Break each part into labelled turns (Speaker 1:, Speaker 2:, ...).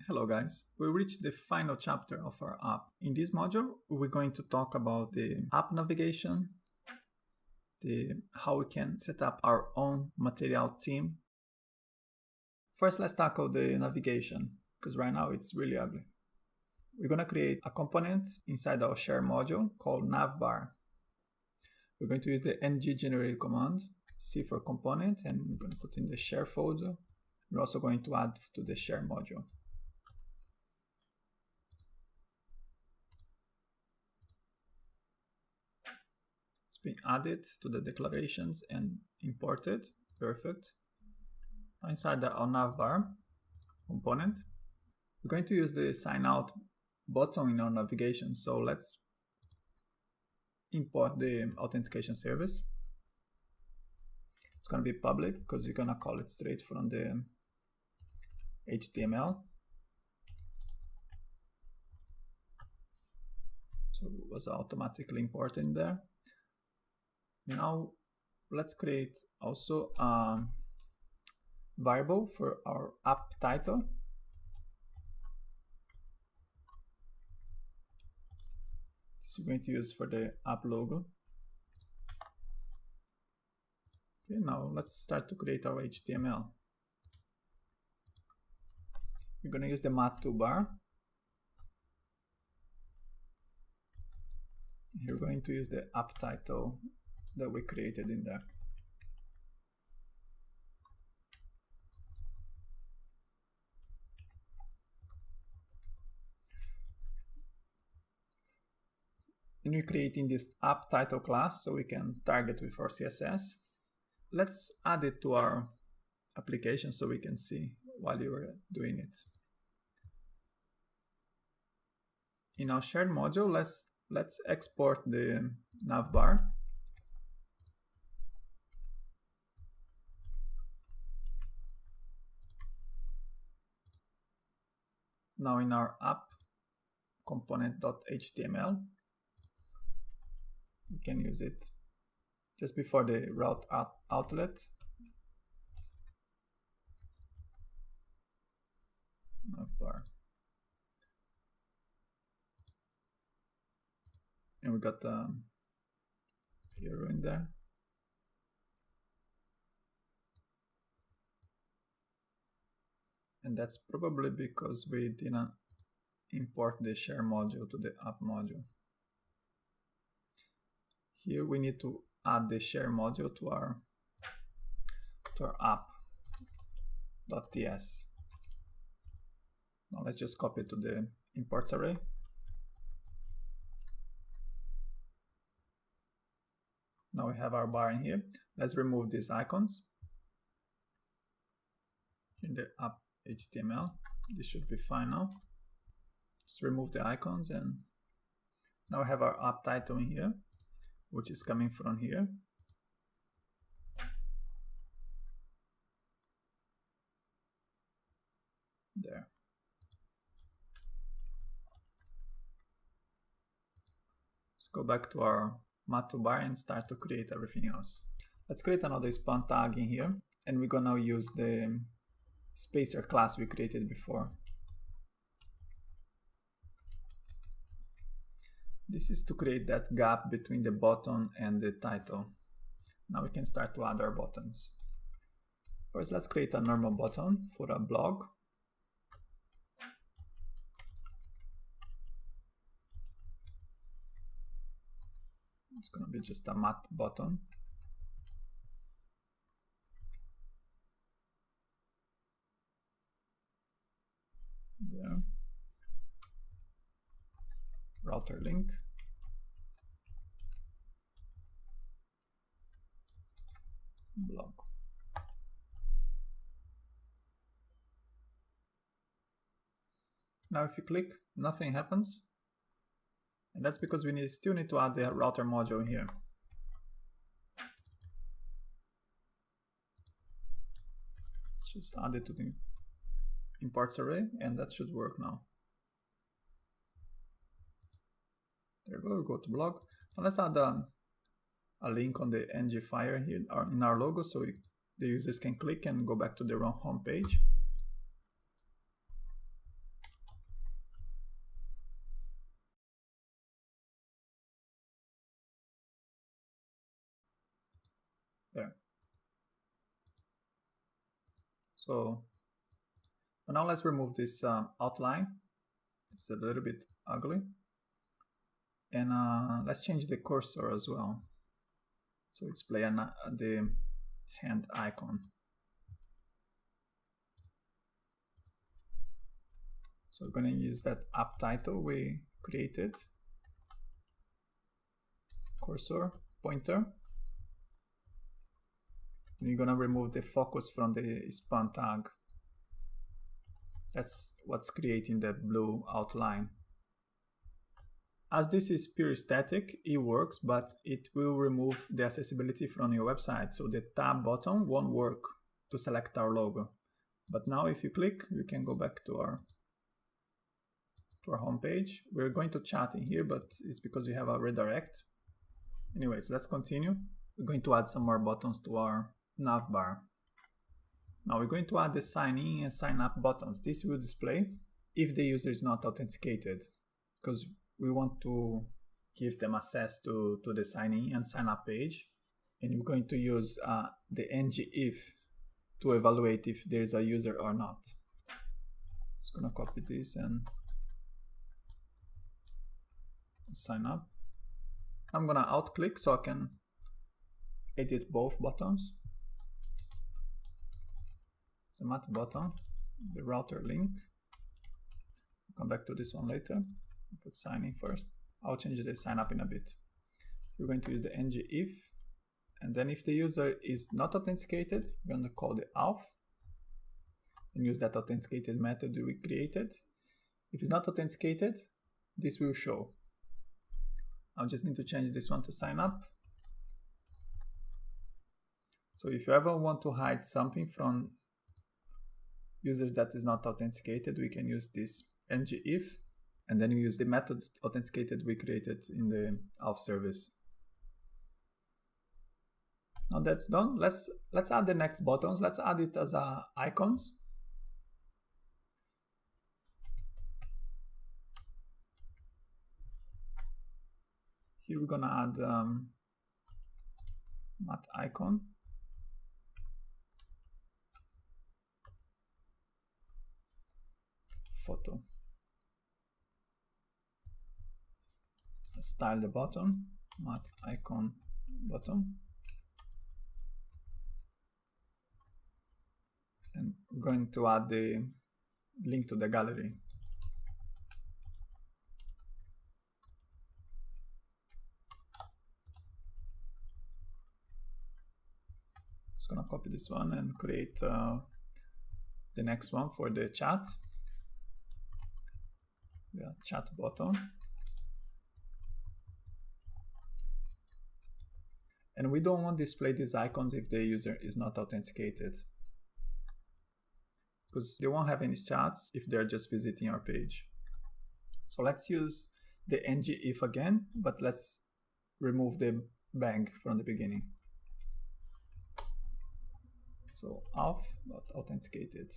Speaker 1: Hello guys, we reached the final chapter of our app. In this module, we're going to talk about the app navigation, how we can set up our own material theme. First, let's tackle the navigation, because right now it's really ugly. We're going to create a component inside our share module called navbar. We're going to use the ng-generate command, C for component, and we're going to put in the share folder. We're also going to add to the share module. It's been added to the declarations and imported. Perfect. Inside our navbar component, we're going to use the sign out button in our navigation. So let's import the authentication service. It's going to be public because we're going to call it straight from the HTML. So it was automatically imported in there. Now let's create also a variable for our app title. This we're going to use for the app logo. Okay, now let's start to create our HTML. We're going to use the math toolbar. Here we're going to use the app title that we created in there. And we're creating this app title class so we can target with our CSS. Let's add it to our application so we can see while you are doing it. In our shared module, let's export the navbar. Now in our app component.html, we can use it just before the route outlet. Navbar. And we got a hero in there. And that's probably because we didn't import the share module to the app module. Here we need to add the share module to our app.ts. Now let's just copy it to the imports array. Now we have our bar in here. Let's remove these icons in the app HTML. This should be fine now. Just remove the icons, and now we have our app title in here, which is coming from here. There. Let's go back to our math toolbar and start to create everything else. Let's create another span tag in here, and we're gonna use the spacer class we created before. This is to create that gap between the button and the title. Now we can start to add our buttons. First, let's create a normal button for a blog. It's going to be just a matte button. There. Router link. Blog. Now if you click, nothing happens. And that's because we still need to add the router module here. Let's just add it to the imports array, and that should work now. There we go, go to blog. Now let's add a link on the ng file here in our logo so the users can click and go back to their own home page. So now let's remove this outline. It's a little bit ugly. And let's change the cursor as well. So it's play the hand icon. So we're going to use that app title we created. Cursor, pointer. And you're going to remove the focus from the span tag. That's what's creating the blue outline. As this is pure static, it works, but it will remove the accessibility from your website. So the tab button won't work to select our logo. But now if you click, we can go back to our home page. We're going to chat in here, but it's because we have a redirect. Anyways, let's continue. We're going to add some more buttons to our nav bar. Now we're going to add the sign in and sign up buttons. This will display if the user is not authenticated, because we want to give them access to the sign in and sign up page. And we're going to use the ngIf to evaluate if there's a user or not. Just gonna copy this and sign up. I'm gonna out click so I can edit both buttons. The mat button, the router link. Come back to this one later. Put sign in first. I'll change the sign up in a bit. We're going to use the ngIf, and then if the user is not authenticated, we're going to call the auth and use that authenticated method we created. If it's not authenticated, this will show. I just need to change this one to sign up. So if you ever want to hide something from users that is not authenticated, we can use this ngIf, and then we use the method authenticated we created in the auth service. Now that's done. Let's add the next buttons. Let's add it as icons. Here we're gonna add mat icon. Photo. Style the button, mat icon button. And I'm going to add the link to the gallery. Just gonna copy this one and create the next one for the chat. Yeah, chat button. And we don't want to display these icons if the user is not authenticated, because they won't have any chats if they're just visiting our page. So let's use the ngIf again, but let's remove the bang from the beginning. So auth not authenticated.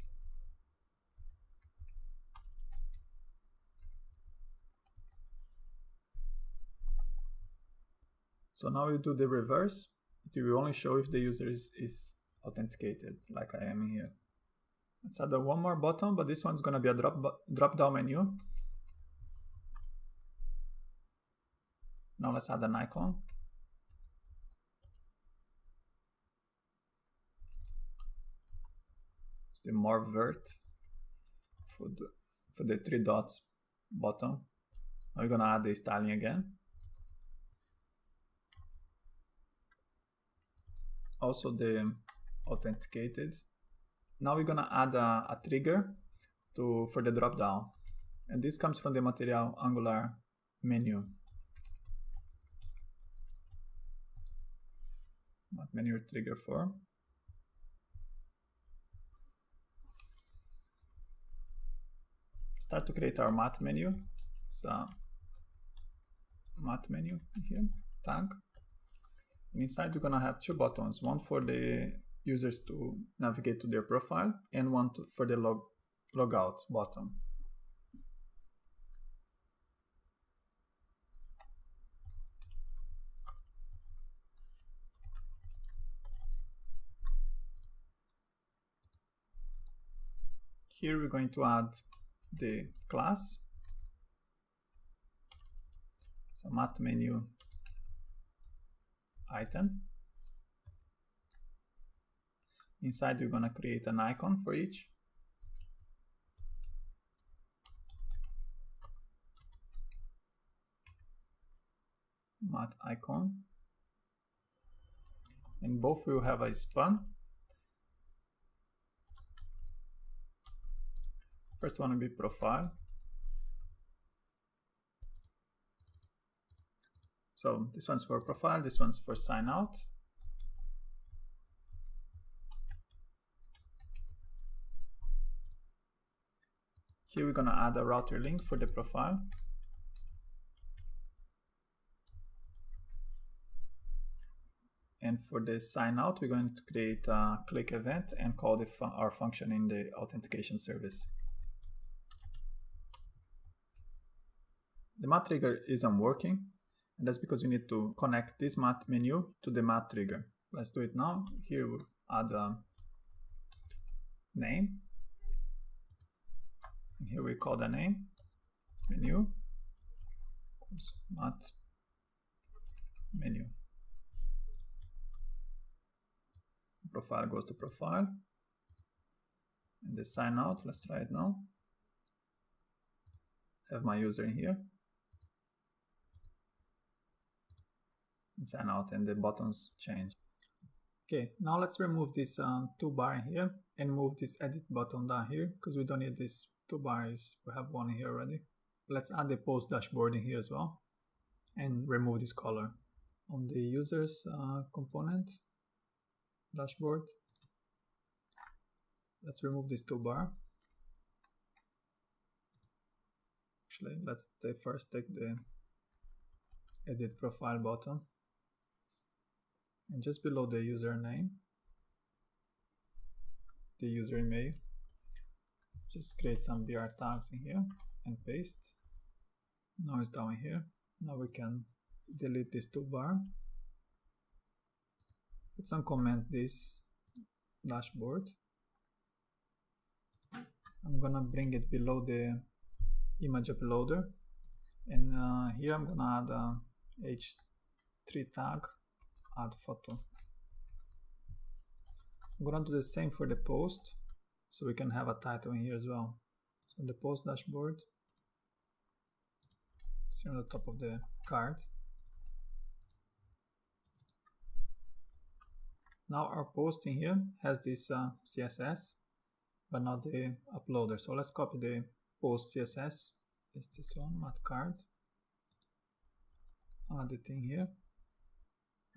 Speaker 1: So now we do the reverse. It will only show if the user is authenticated, like I am here. Let's add one more button, but this one's gonna be a drop down menu. Now let's add an icon. It's the more vert for the 3 dots button. Now we're gonna add the styling again. Also the authenticated. Now we're gonna add a trigger for the drop down, and this comes from the Material Angular menu. What menu trigger for? Start to create our matte menu. It's a matte menu here, tag. And inside we're gonna have 2 buttons, one for the users to navigate to their profile and one for the logout button. Here we're going to add the class. So matte menu item. Inside we're going to create an icon for each. Matte icon. And both will have a span. First one will be profile. So this one's for profile, this one's for sign out. Here we're going to add a router link for the profile. And for the sign out, we're going to create a click event and call our function in the authentication service. The matte trigger isn't working, and that's because we need to connect this matte menu to the matte trigger. Let's do it now. Here we'll add a name. And here we call the name menu matte menu. Profile goes to profile. And the sign out, let's try it now. Have my user in here. And sign out, and the buttons change. Okay, now let's remove this toolbar here and move this edit button down here because we don't need this toolbar. We have one here already. Let's add the post dashboard in here as well and remove this color. On the users component dashboard, let's remove this toolbar. Actually, let's first take the edit profile button. And just below the username, the user email, just create some BR tags in here and paste. Now it's down here. Now we can delete this toolbar. Let's uncomment this dashboard. I'm gonna bring it below the image uploader, and here I'm gonna add a h3 tag. Add photo. I'm gonna do the same for the post, so we can have a title in here as well. So the post dashboard, it's here on the top of the card. Now our post in here has this CSS, but not the uploader. So let's copy the post CSS. It's this one, matte card. Add it in here.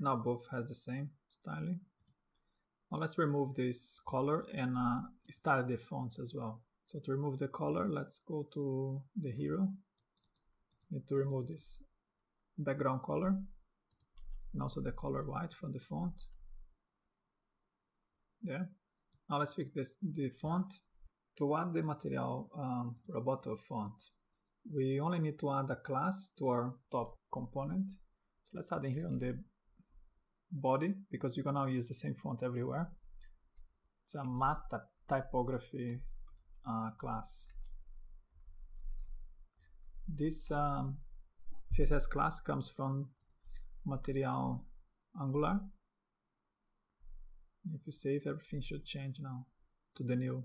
Speaker 1: Now both has the same styling. Now let's remove this color and style the fonts as well. So to remove the color, let's go to the hero. Need to remove this background color and also the color white from the font. There. Now let's fix the font. To add the material Roboto font, we only need to add a class to our top component. So let's add in here on the body, because you're gonna use the same font everywhere. It's a matte typography class. This CSS class comes from material Angular. If you save, everything should change now to the new.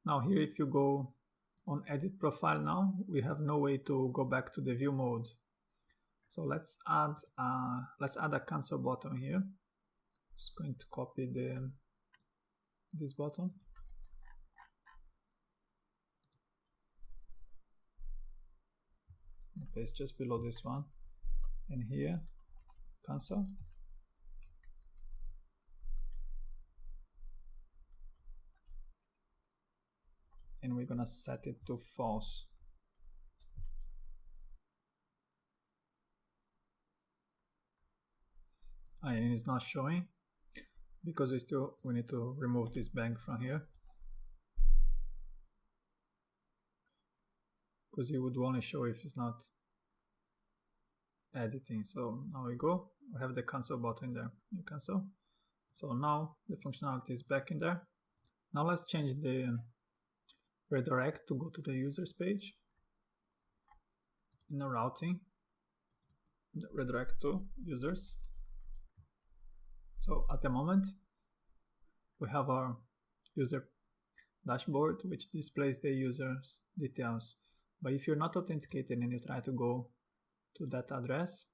Speaker 1: Now here, if you go on edit profile now, we have no way to go back to the view mode. So let's add a cancel button here. Just going to copy this button. Paste just below this one, and here cancel. And we're gonna set it to false. And it's not showing because we need to remove this bank from here, because it would only show if it's not editing. So now we go, we have the cancel button there. You cancel. So now the functionality is back in there. Now let's change the redirect to go to the users page. In the routing, redirect to users. So at the moment, we have our user dashboard, which displays the user's details. But if you're not authenticated and you try to go to that address,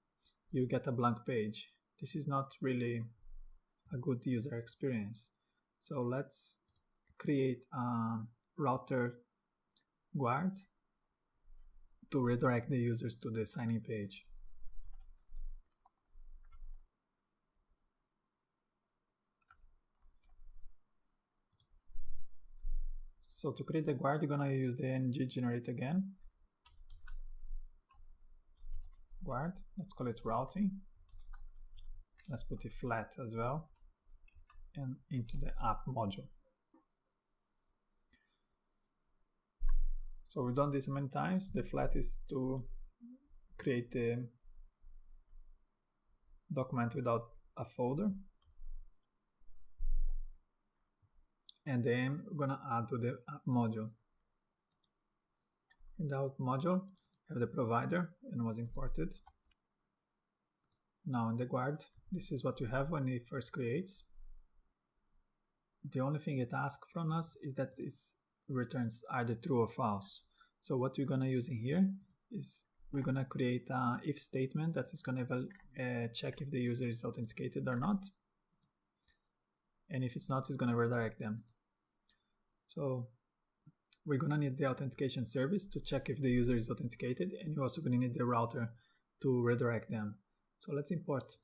Speaker 1: you get a blank page. This is not really a good user experience. So let's create a router guard to redirect the users to the sign-in page. So to create the guard, you're gonna use the ng generate again. Guard, let's call it routing. Let's put it flat as well, and into the app module. So we've done this many times. The flat is to create a document without a folder. And then we're gonna add to the app module. In the app module, have the provider and was imported. Now in the guard, this is what you have when it first creates. The only thing it asks from us is that it returns either true or false. So what we're gonna use in here is we're gonna create an if statement that is gonna check if the user is authenticated or not. And if it's not, it's gonna redirect them. So we're gonna need the authentication service to check if the user is authenticated, and you're also gonna need the router to redirect them. So let's import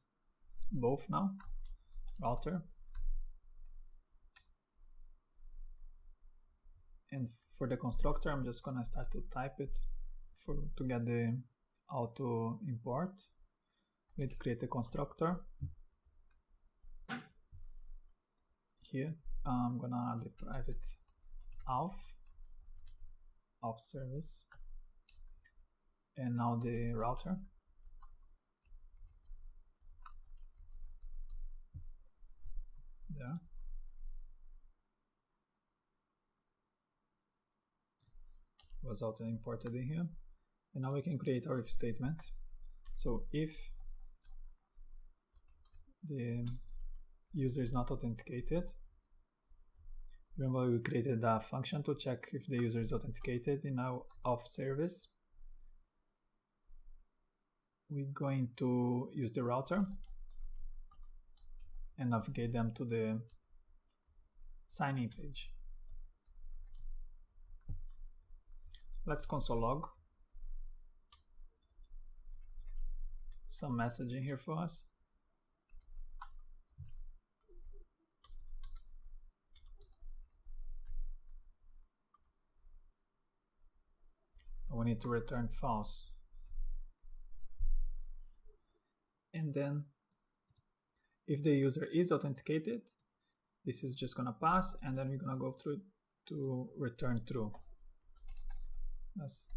Speaker 1: both now. Router. And for the constructor, I'm just gonna start to type it to get the auto import. We need to create a constructor. Here, I'm gonna add the private auth service, and now the router. There. Was auto imported in here, and now we can create our if statement. So if the user is not authenticated, remember we created a function to check if the user is authenticated in our auth service. We're going to use the router and navigate them to the sign-in page. Let's console log some messaging here for us. We need to return false. And then if the user is authenticated, this is just gonna pass, and then we're gonna go through to return true. Let's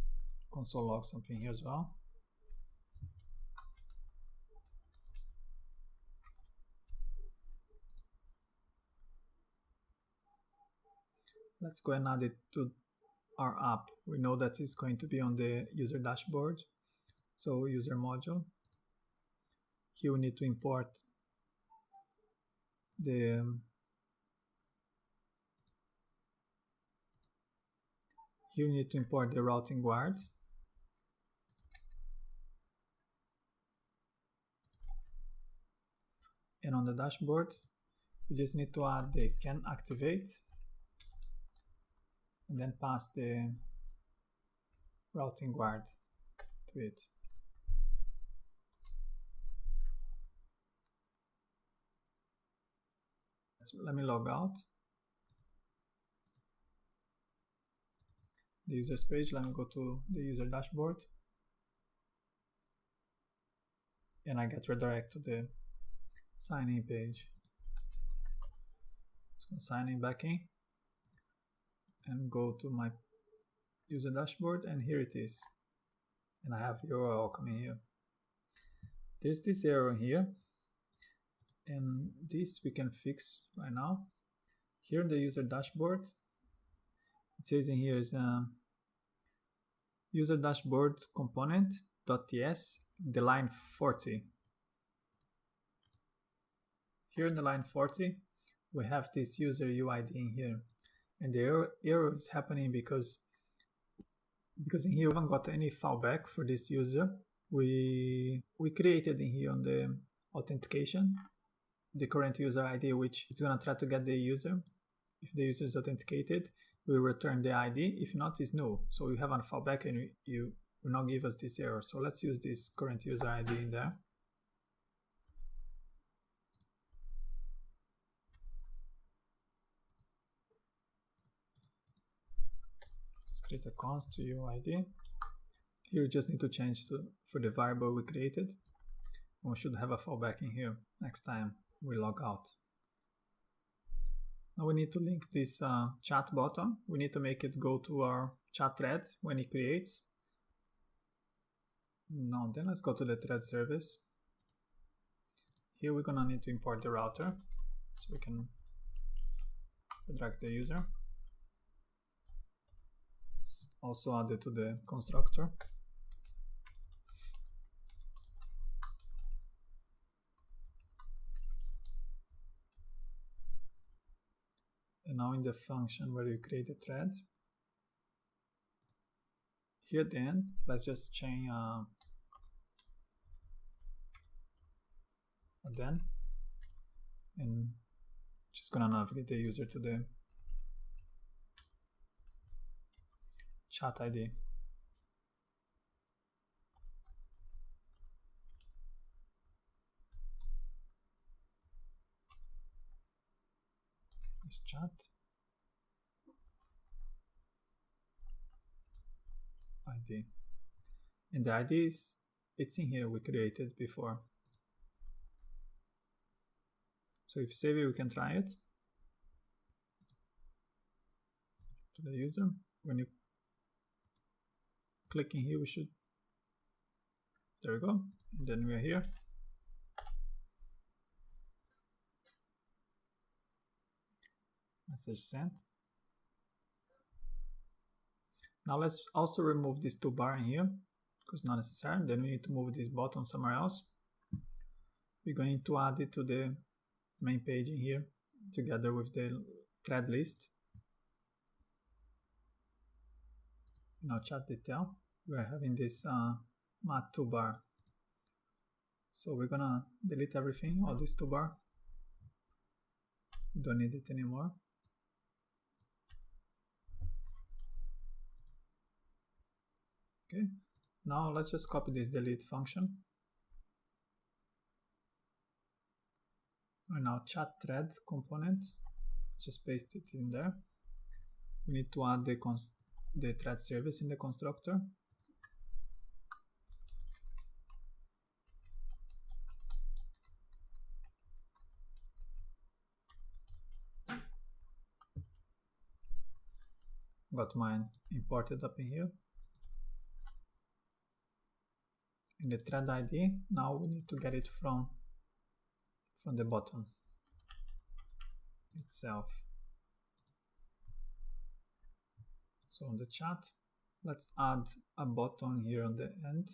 Speaker 1: console log something here as well. Let's go and add it to our app. We know that it's going to be on the user dashboard. So user module. Here we need to import the routing guard. And on the dashboard, we just need to add the can activate and then pass the routing guard to it. Let me log out. The users page, let me go to the user dashboard, and I get redirect to the sign-in page. So I'm sign in back in and go to my user dashboard, and here it is. And I have URL coming here. There's this error here, and this we can fix right now. Here in the user dashboard, it says in here is user dashboard component.ts, the line 40. Here in the line 40, we have this user UID in here. And the error is happening because in here we haven't got any fallback for this user. We created in here on the authentication the current user ID, which is gonna try to get the user. If the user is authenticated, we return the ID. If not, it's null. So we have a fallback and you will not give us this error. So let's use this current user ID in there. Let's create a const to UID. Here we just need to change for the variable we created. We should have a fallback in here next time we log out. Now we need to link this chat button. We need to make it go to our chat thread when it creates. Now then let's go to the thread service. Here we're gonna need to import the router so we can redirect the user. Let's also add it to the constructor. And now in the function where you create a thread, here at the end, let's just change a then, and just gonna navigate the user to the chat ID. This chat ID, and the ID is it's in here we created before. So if save it, we can try it to the user. When you click in here, we should, there we go, and then we're here. Message sent. Now let's also remove this toolbar in here because not necessary. Then we need to move this button somewhere else. We're going to add it to the main page in here together with the thread list. Now chat detail, we're having this mat toolbar. So we're gonna delete everything, all this toolbar. We don't need it anymore. Okay, now let's just copy this delete function. And now chat thread component, just paste it in there. We need to add the thread service in the constructor. Got mine imported up in here. In the thread ID, now we need to get it from the button itself. So on the chat, let's add a button here on the end.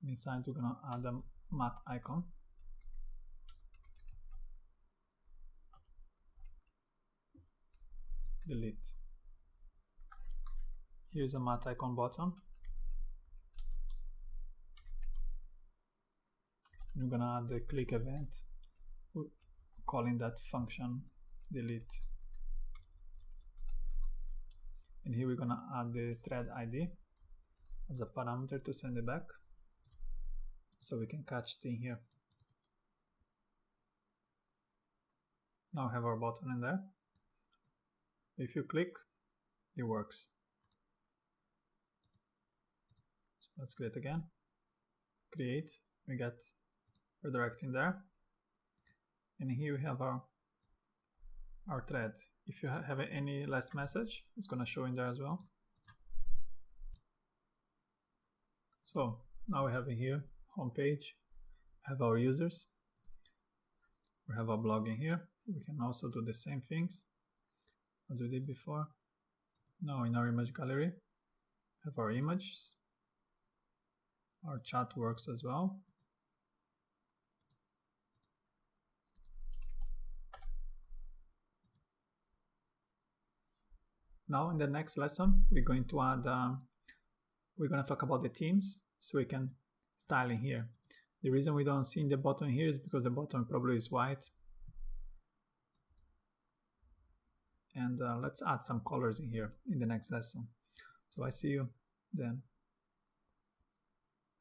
Speaker 1: Inside, we're gonna add a mat icon. Delete. Here's a mat icon button. We're gonna add the click event, calling that function delete. And here we're gonna add the thread ID as a parameter to send it back, so we can catch it in here. Now we have our button in there. If you click, it works. So let's create again. Create, we get redirecting there. And here we have our thread. If you have any last message, it's gonna show in there as well. So now we have in here homepage, have our users, we have our blog in here. We can also do the same things as we did before. Now in our image gallery, have our images. Our chat works as well. Now in the next lesson, we're going to add, we're going to talk about the themes, so we can style in here. The reason we don't see in the bottom here is because the bottom probably is white. And let's add some colors in here in the next lesson. So I see you then.